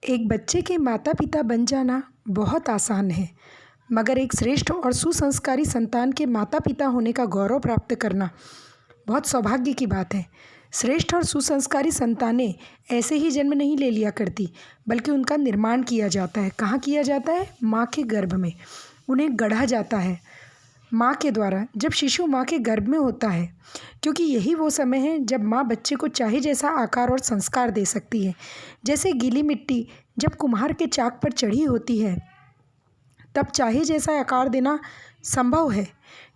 एक बच्चे के माता-पिता बन जाना बहुत आसान है, मगर एक श्रेष्ठ और सुसंस्कारी संतान के माता-पिता होने का गौरव प्राप्त करना बहुत सौभाग्य की बात है। श्रेष्ठ और सुसंस्कारी संतानें ऐसे ही जन्म नहीं ले लिया करती, बल्कि उनका निर्माण किया जाता है। कहाँ किया जाता है? माँ के गर्भ में। उन्हें गढ़ा जाता है माँ के द्वारा, जब शिशु माँ के गर्भ में होता है, क्योंकि यही वो समय है जब माँ बच्चे को चाहे जैसा आकार और संस्कार दे सकती है। जैसे गीली मिट्टी जब कुम्हार के चाक पर चढ़ी होती है, तब चाहे जैसा आकार देना संभव है।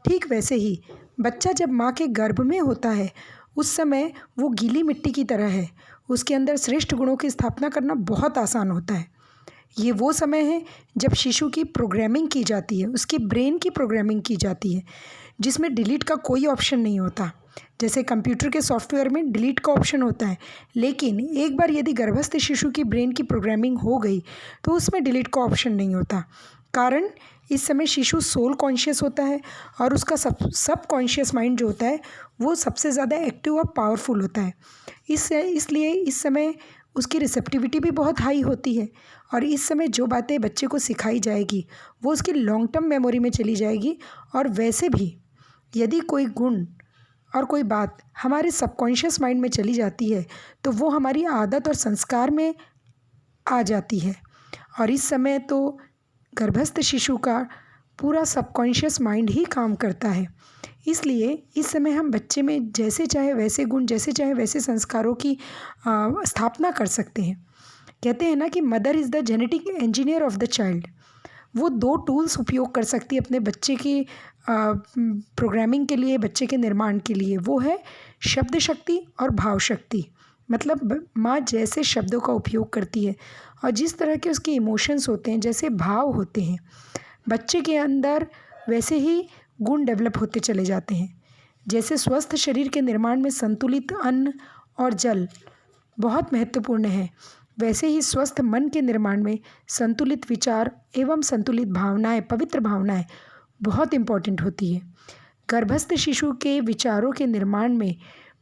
ठीक वैसे ही बच्चा जब माँ के गर्भ में होता है, उस समय वो गीली मिट्टी की तरह है। उसके अंदर श्रेष्ठ गुणों की स्थापना करना बहुत आसान होता है। ये वो समय है जब शिशु की प्रोग्रामिंग की जाती है, उसके ब्रेन की प्रोग्रामिंग की जाती है, जिसमें डिलीट का कोई ऑप्शन नहीं होता। जैसे कंप्यूटर के सॉफ्टवेयर में डिलीट का ऑप्शन होता है, लेकिन एक बार यदि गर्भस्थ शिशु की ब्रेन की प्रोग्रामिंग हो गई तो उसमें डिलीट का ऑप्शन नहीं होता। कारण इस समय शिशु सोल कॉन्शियस होता है और उसका सब कॉन्शियस माइंड जो होता है वो सबसे ज़्यादा एक्टिव और पावरफुल होता है। इसलिए इस समय उसकी रिसेप्टिविटी भी बहुत हाई होती है और इस समय जो बातें बच्चे को सिखाई जाएगी वो उसकी लॉन्ग टर्म मेमोरी में चली जाएगी। और वैसे भी यदि कोई गुण और कोई बात हमारे सबकॉन्शियस माइंड में चली जाती है तो वो हमारी आदत और संस्कार में आ जाती है। और इस समय तो गर्भस्थ शिशु का पूरा सबकॉन्शियस माइंड ही काम करता है। इसलिए इस समय हम बच्चे में जैसे चाहे वैसे गुण, जैसे चाहे वैसे संस्कारों की स्थापना कर सकते हैं। कहते हैं ना कि mother is the genetic engineer of the child. वो 2 टूल्स उपयोग कर सकती है अपने बच्चे की प्रोग्रामिंग के लिए, बच्चे के निर्माण के लिए। वो है शब्द शक्ति और भाव शक्ति। मतलब माँ जैसे शब्दों का उपयोग करती है और जिस तरह के उसके इमोशंस होते हैं, जैसे भाव होते हैं, बच्चे के अंदर वैसे ही गुण डेवलप होते चले जाते हैं। जैसे स्वस्थ शरीर के निर्माण में संतुलित अन्न और जल बहुत महत्वपूर्ण है, वैसे ही स्वस्थ मन के निर्माण में संतुलित विचार एवं संतुलित भावनाएं, पवित्र भावनाएं बहुत इम्पॉर्टेंट होती है। गर्भस्थ शिशु के विचारों के निर्माण में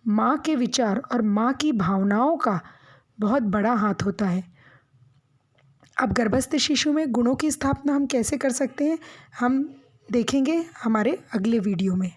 माँ के विचार और माँ की भावनाओं का बहुत बड़ा हाथ होता है। अब गर्भस्थ शिशु में गुणों की स्थापना हम कैसे कर सकते हैं, हम देखेंगे हमारे अगले वीडियो में।